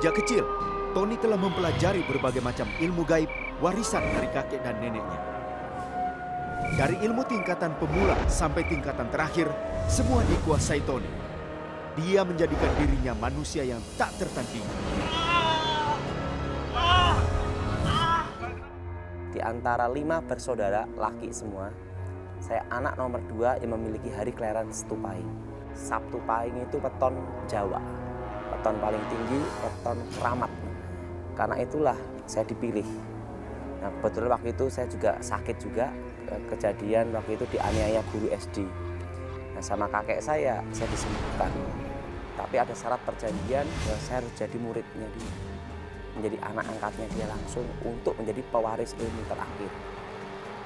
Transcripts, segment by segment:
Sejak kecil, Tony telah mempelajari berbagai macam ilmu gaib warisan dari kakek dan neneknya. Dari ilmu tingkatan pemula sampai tingkatan terakhir, semua dikuasai Tony. Dia menjadikan dirinya manusia yang tak tertandingi. Di antara 5 bersaudara laki semua, saya anak nomor 2 yang memiliki hari kelahiran Sabtu Pahing. Sabtu Pahing itu weton Jawa, weton paling tinggi, weton keramat. Karena itulah saya dipilih. Nah, kebetulan waktu itu saya juga sakit juga, kejadian waktu itu dianiaya guru SD. Nah, sama kakek saya disembuhkan. Tapi ada syarat perjanjian bahwa saya harus jadi muridnya dia, menjadi anak angkatnya dia langsung untuk menjadi pewaris ilmu terakhir.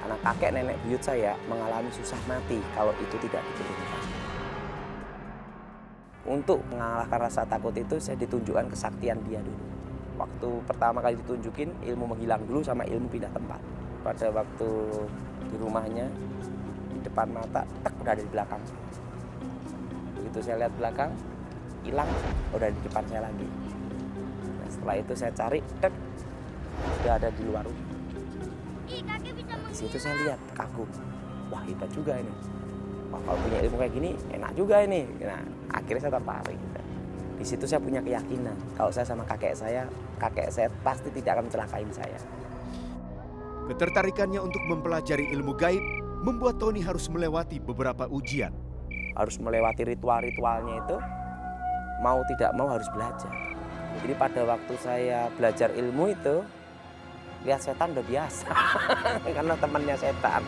Karena kakek nenek buyut saya mengalami susah mati kalau itu tidak diturunkan. Untuk mengalahkan rasa takut itu saya ditunjukkan kesaktian dia dulu. Waktu pertama kali ditunjukin ilmu menghilang dulu sama ilmu pindah tempat. Pada waktu di rumahnya, di depan mata, udah ada di belakang. Begitu saya lihat belakang, hilang, udah di depan saya lagi. Nah, setelah itu saya cari, udah ada di luar rumah. Di situ saya lihat, kagum. Wah, hebat juga ini. Wah, kalau punya ilmu kayak gini, enak juga ini. Nah, akhirnya saya tertarik. Di situ saya punya keyakinan, kalau saya sama kakek saya pasti tidak akan mencelakai saya. Ketertarikannya untuk mempelajari ilmu gaib membuat Tony harus melewati beberapa ujian. Harus melewati ritual-ritualnya itu, mau tidak mau harus belajar. Jadi pada waktu saya belajar ilmu itu, lihat setan udah biasa, karena temannya setan.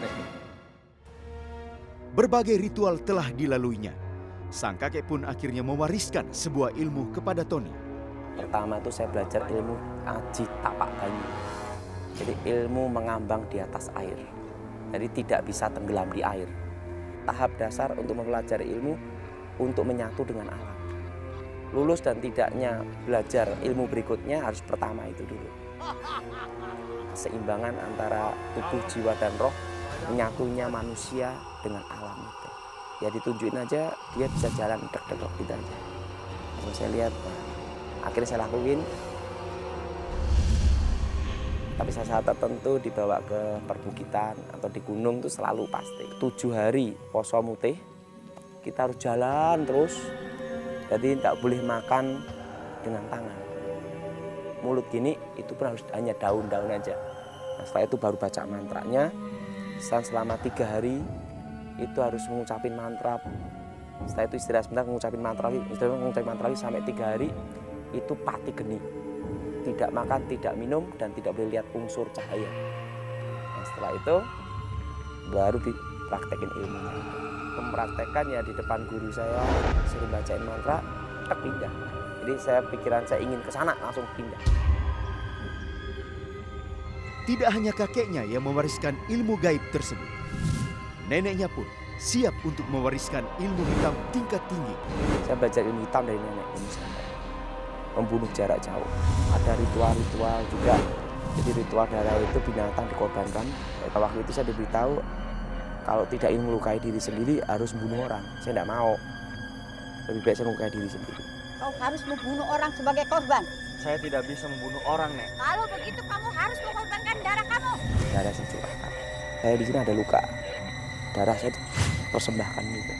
Berbagai ritual telah dilaluinya. Sang kakek pun akhirnya mewariskan sebuah ilmu kepada Tony. Pertama itu saya belajar ilmu aji tapak banyu. Jadi ilmu mengambang di atas air. Jadi tidak bisa tenggelam di air. Tahap dasar untuk mempelajari ilmu untuk menyatu dengan alam. Lulus dan tidaknya belajar ilmu berikutnya harus pertama itu dulu. Keseimbangan antara tubuh, jiwa, dan roh, menyatunya manusia dengan alam itu. Ya ditunjukin aja, dia bisa jalan dek-dek gitu aja. Kalau saya lihat, akhirnya saya lakuin. Tapi saat tertentu dibawa ke perbukitan atau di gunung itu selalu pasti. 7 hari poso mutih, kita harus jalan terus. Jadi tidak boleh makan dengan tangan. Mulut gini itu pun harus hanya daun-daun aja. Nah, setelah itu baru baca mantranya. Selama 3 hari itu harus mengucapin mantra. Setelah itu istirahat sebentar mengucapin mantra sampai 3 hari itu pati geni. Tidak makan, tidak minum, dan tidak boleh lihat unsur cahaya. Nah, setelah itu baru dipraktekin ilmunya. Mempraktekkan ya di depan guru saya, suruh bacain mantra, pindah. Jadi saya pikiran saya ingin ke sana, langsung pindah. Tidak hanya kakeknya yang mewariskan ilmu gaib tersebut. Neneknya pun siap untuk mewariskan ilmu hitam tingkat tinggi. Saya belajar ilmu hitam dari nenek saya. Membunuh jarak jauh. Ada ritual-ritual juga. Jadi ritual darah itu binatang dikorbankan. Waktu itu saya diberitahu kalau tidak ingin melukai diri sendiri harus membunuh orang. Saya tidak mau. Lebih baik saya melukai diri sendiri. Kau harus membunuh orang sebagai korban. Saya tidak bisa membunuh orang, Nek. Kalau begitu kamu harus mengorbankan darah kamu. Darah saya curahkan. Saya di sini ada luka. Darah saya persembahkan juga.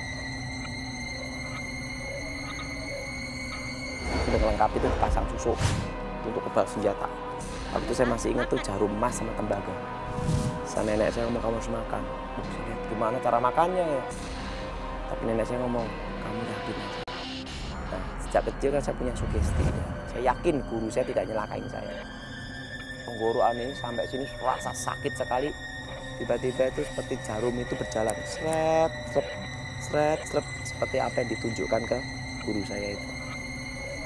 Untuk lengkap itu pasang susu untuk kebal senjata. Waktu itu saya masih ingat tuh jarum emas sama tembaga. Sama nenek saya ngomong kamu harus makan. Gimana cara makannya ya? Tapi nenek saya ngomong kamu yakin aja. Nah, sejak kecil kan saya punya sugesti. Saya yakin guru saya tidak nyelakain saya. Tenggorokan ini sampai sini rasa sakit sekali. Tiba-tiba itu seperti jarum itu berjalan. Sret, sret, sret, sret. Seperti apa yang ditunjukkan ke guru saya itu.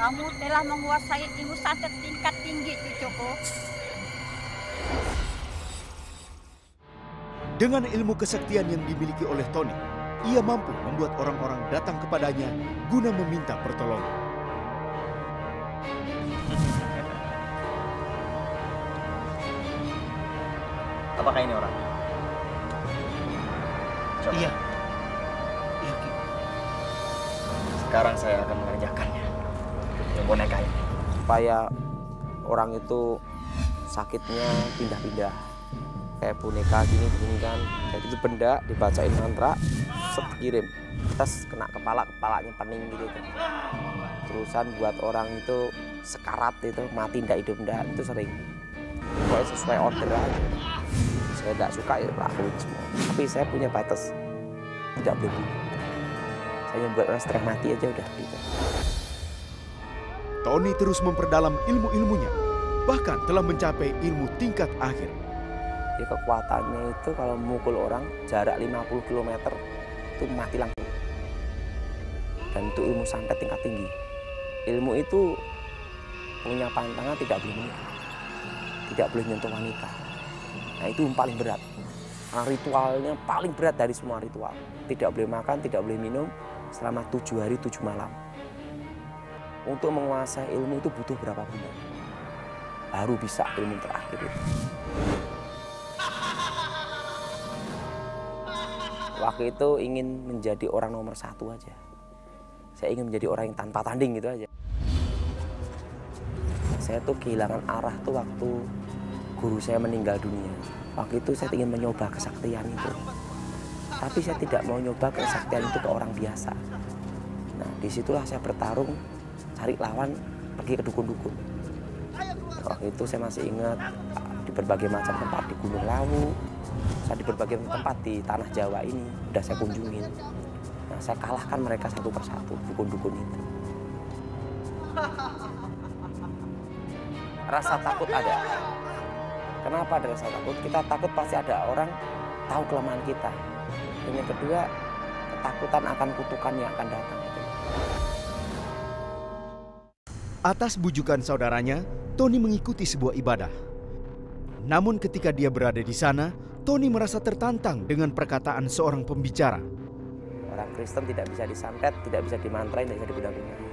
Kamu telah menguasai ilmu santet tingkat tinggi, Joko. Dengan ilmu kesaktian yang dimiliki oleh Tony, ia mampu membuat orang-orang datang kepadanya guna meminta pertolongan. Apakah ini orang? Coba. Iya. Iya, Ki. Sekarang saya akan mengerjakannya. Yang boneka ini. supaya orang itu sakitnya pindah-pindah. Kayak boneka gini kan. Jadi itu benda dibacain mantra, set kirim. Terus kena kepalanya pening gitu. Terusan buat orang itu sekarat itu, mati ndak hidup ndak, itu sering. Pokoknya sesuai order aja. Saya nggak suka ya lakuin semua. Tapi saya punya batas, tidak boleh bunuh. Saya buat orang setengah mati aja udah gitu. Tony terus memperdalam ilmu-ilmunya, bahkan telah mencapai ilmu tingkat akhir. Ya, kekuatannya itu kalau memukul orang jarak 50 km itu mati langsung. Dan itu ilmu sampai tingkat tinggi. Ilmu itu punya pantangan tidak boleh menikah, tidak boleh nyentuh wanita. Nah itu yang paling berat. Nah, ritualnya paling berat dari semua ritual. Tidak boleh makan, tidak boleh minum selama 7 hari 7 malam. Untuk menguasai ilmu itu butuh berapa bulan? Baru bisa ilmu terakhir itu. Waktu itu ingin menjadi orang nomor 1 aja. Saya ingin menjadi orang yang tanpa tanding gitu aja. Saya tuh kehilangan arah tuh waktu guru saya meninggal dunia. Waktu itu saya ingin mencoba kesaktian itu. Tapi saya tidak mau nyoba kesaktian itu ke orang biasa. Nah disitulah saya bertarung, cari lawan, pergi ke dukun-dukun. Waktu itu saya masih ingat di berbagai macam tempat, di Gunung Lawu, saya di berbagai tempat di tanah Jawa ini udah saya kunjungin. Nah, saya kalahkan mereka satu persatu, dukun-dukun itu. Rasa takut ada. Kenapa ada rasa takut? Kita takut pasti ada orang tahu kelemahan kita. Dan yang kedua, ketakutan akan kutukan yang akan datang. Atas bujukan saudaranya, Tony mengikuti sebuah ibadah. Namun ketika dia berada di sana, Tony merasa tertantang dengan perkataan seorang pembicara. Orang Kristen tidak bisa disantet, tidak bisa dimantrain, tidak bisa diguna-gunain.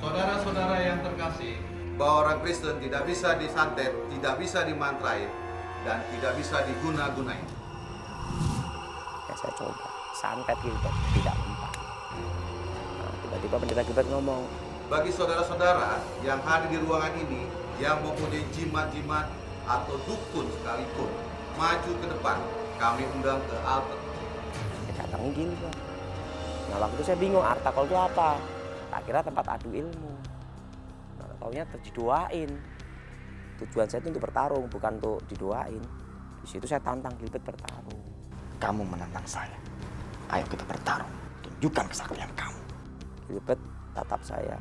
Saudara-saudara yang terkasih, bahwa orang Kristen tidak bisa disantet, tidak bisa dimantrain, dan tidak bisa diguna-gunain. Ya, saya coba santet gitu, tidak mempan. Nah, tiba-tiba pendeta Gilbert ngomong, Bagi saudara-saudara yang hadir di ruangan ini, yang mempunyai jimat-jimat atau dukun sekalipun, maju ke depan, kami undang ke altar. saya datangin Gilbert. Nah waktu itu saya bingung, artakol itu apa? Tak kira tempat adu ilmu. Nah, taunya didoain. Tujuan saya itu untuk bertarung, bukan untuk didoain. Di situ saya tantang Gilbert bertarung. Kamu menantang saya. Ayo kita bertarung. Tunjukkan kesaktian kamu. Gilbert tatap saya.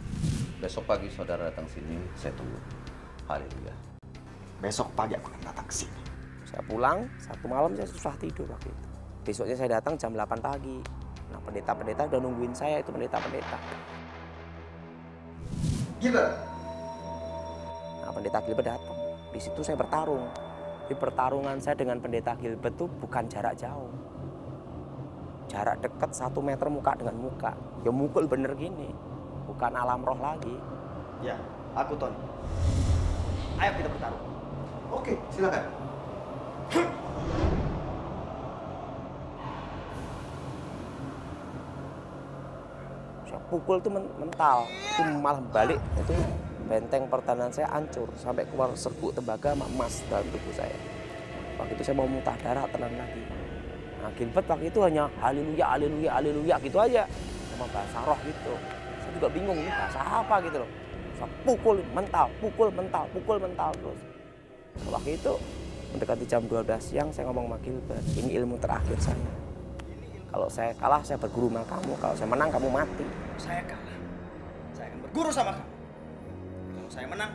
Besok pagi saudara datang sini, saya tunggu. Haleluya. Besok pagi aku akan datang ke sini. Saya pulang, satu malam saya susah tidur waktu itu. Besoknya saya datang jam 8 pagi. Nah pendeta-pendeta udah nungguin saya, itu pendeta-pendeta. Gilbert. Nah pendeta Gilbert datang. Di situ saya bertarung. Di pertarungan saya dengan pendeta Gilbert itu bukan jarak jauh. Jarak dekat 1 meter muka dengan muka. Ya mukul bener gini. Bukan alam roh lagi. Ya, aku Tony. Ayo kita bertarung. Oke, silakan. Saya pukul itu mental. Itu malah balik. Itu benteng pertahanan saya hancur. Sampai keluar serbuk tembaga sama emas dalam tubuh saya. Waktu itu saya mau muntah darah, tenang lagi. Nah Gilbert waktu itu hanya haleluya, haleluya, haleluya gitu aja. Sama bahasa roh gitu. Saya juga bingung ini bahasa apa gitu loh. Saya pukul mental, pukul mental, pukul mental terus. Nah, waktu itu mendekati jam 12 siang saya ngomong sama Gilbert, ini ilmu terakhir saya. Kalau saya kalah saya berguru sama kamu, kalau saya menang kamu mati. Saya kalah. Saya akan berguru sama kamu. Kalau saya menang,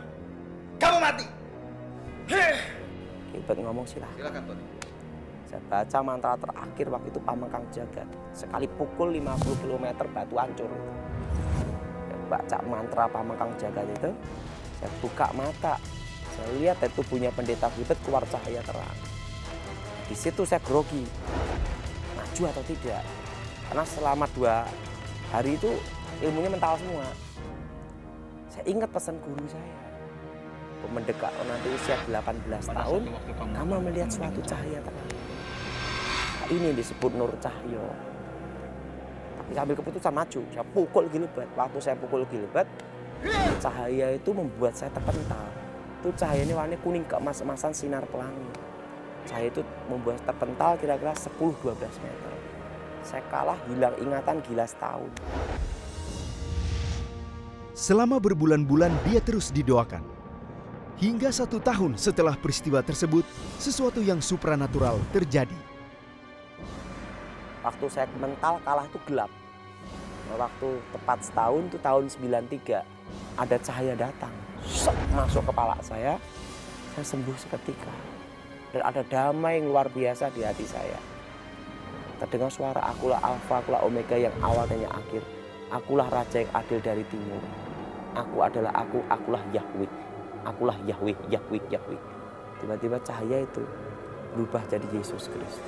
kamu mati. Heh. Gilbert ngomong silahkan. Silakan, Tony. Saya baca mantra terakhir waktu itu Pamengkang Jagat. Sekali pukul 50 km batu hancur. Saya baca mantra Pamengkang Jagat itu, saya buka mata. Saya lihat dari tubuhnya pendeta Gilbert keluar cahaya terang. Di situ saya grogi, maju atau tidak. Karena selama 2 hari itu ilmunya mental semua. Saya ingat pesan guru saya. Mendekat nanti usia 18 tahun, kamu melihat suatu cahaya terang. Nah, ini yang disebut Nur Cahyo. Tapi sambil keputusan maju, saya pukul Gilbert. Waktu saya pukul Gilbert, Cahaya itu membuat saya terpental. Itu cahaya ini warnanya kuning keemas-emasan sinar pelangi. Cahaya itu membuat saya terpental kira-kira 10-12 meter. Saya kalah, hilang ingatan, gila setahun. Selama berbulan-bulan dia terus didoakan. Hingga 1 tahun setelah peristiwa tersebut, sesuatu yang supranatural terjadi. Waktu saya mental kalah itu gelap. Nah, waktu tepat setahun itu tahun 93, ada cahaya datang. Masuk kepala saya sembuh seketika. Dan ada damai yang luar biasa di hati saya. Terdengar suara, akulah Alfa, akulah Omega yang awal dan yang akhir. Akulah Raja yang adil dari timur. Aku adalah aku, akulah Yahweh. Akulah Yahweh, Yahweh, Yahweh. Tiba-tiba cahaya itu berubah jadi Yesus Kristus.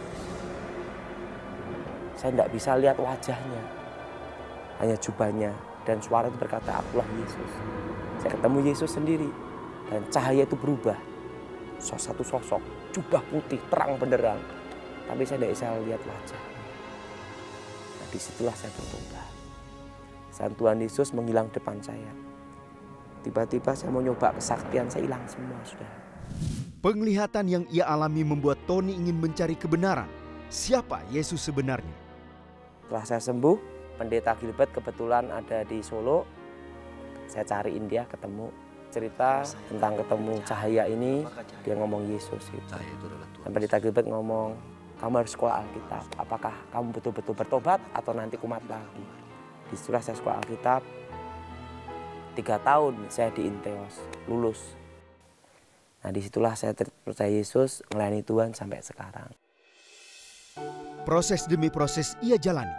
Saya tidak bisa lihat wajahnya, hanya jubahnya. Dan suara itu berkata, akulah Yesus. Saya ketemu Yesus sendiri. Dan cahaya itu berubah. Satu sosok, jubah putih, terang benderang. Tapi saya tidak bisa lihat wajahnya. Nah, disitulah saya bertobat. Saat Tuhan Yesus menghilang depan saya. Tiba-tiba saya mau nyoba kesaktian, saya hilang semua sudah. Penglihatan yang ia alami membuat Tony ingin mencari kebenaran. Siapa Yesus sebenarnya? Setelah saya sembuh, Pendeta Gilbert kebetulan ada di Solo. Saya cariin dia, ketemu. Cerita tentang ketemu cahaya ini, dia ngomong Yesus gitu. Dan Pendeta Gilbert ngomong, kamu harus sekolah Alkitab. Apakah kamu betul-betul bertobat atau nanti kumat lagi? Disitulah saya sekolah Alkitab. 3 tahun saya di Inteos, lulus. Nah disitulah saya percaya Yesus, melayani Tuhan sampai sekarang. Proses demi proses ia jalani.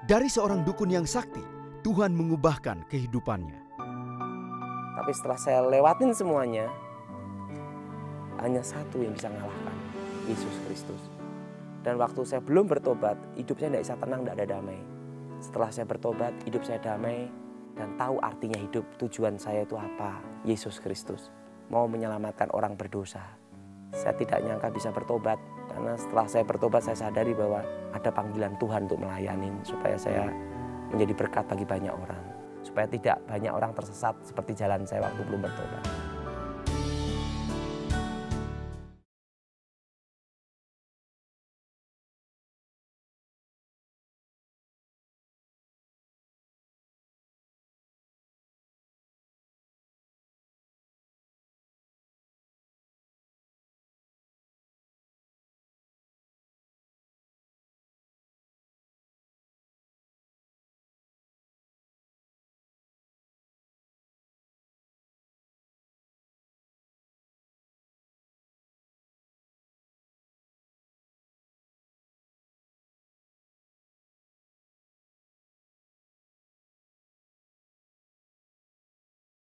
Dari seorang dukun yang sakti, Tuhan mengubahkan kehidupannya. Tapi setelah saya lewatin semuanya, hanya satu yang bisa mengalahkan, Yesus Kristus. Dan waktu saya belum bertobat, hidup saya tidak bisa tenang, tidak ada damai. Setelah saya bertobat, hidup saya damai dan tahu artinya hidup, tujuan saya itu apa, Yesus Kristus. Mau menyelamatkan orang berdosa. Saya tidak nyangka bisa bertobat, karena setelah saya bertobat saya sadari bahwa ada panggilan Tuhan untuk melayani, supaya saya menjadi berkat bagi banyak orang. Supaya tidak banyak orang tersesat seperti jalan saya waktu belum bertobat.